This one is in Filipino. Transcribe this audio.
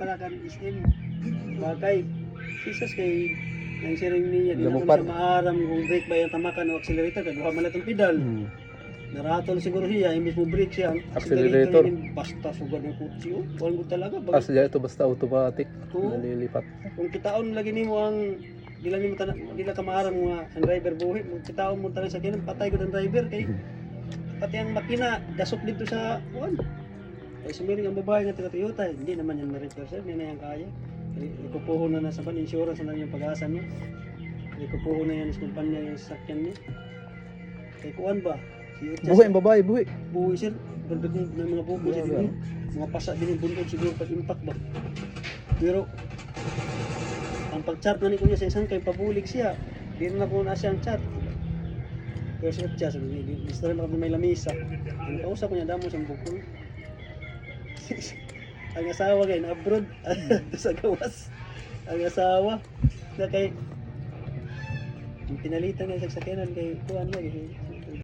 Palakan SM. Bagay. Jesus kay nang siring niya, di na Lamang ko par- siya maaram kung brake ba yung tamakan o accelerator, kaya duha man itong pedal. Naratol siguro siya, imbis mo brake siya, ang Accelerator. yun, basta sugad ng kutsi, oh. Kuhan ko talaga. Kasi ito basta automatic. Oo. Nalilipat. Kung kitaon lagi nimo ang dila ka maaram nga ang driver buhi, kung kitaon mo tanan sa kinan, patay ko ang driver kay pati ang makina dasok dito sa kuan. Ay sumiring ang babae nga taga Toyota, hindi naman yan ma-repair sir, hindi na yan kaya. Ikupuho na sa insurance na yung pag-asa niyo. Ikupuho na yan sa kumpanya yung sasakyan niyo. Kay kuan ba? Si Utsa, Buhi ang babae, buhi. buhi sir, barbag may mga bubo sa Wala. dito. Mga pasa din yung bundok siguro pag impact ba. Pero ang pag-chat na ni kuya sa isang kay pabulig siya. Di na ko na siyang chat. Pero siya siya sabi ni gusto rin ako may lamisa. Ang kausap ko niya damo sa bukol. Ang asawa kay na abroad sa gawas. Ang asawa na kay pinalitan niya sa sakyanan kay kuan niya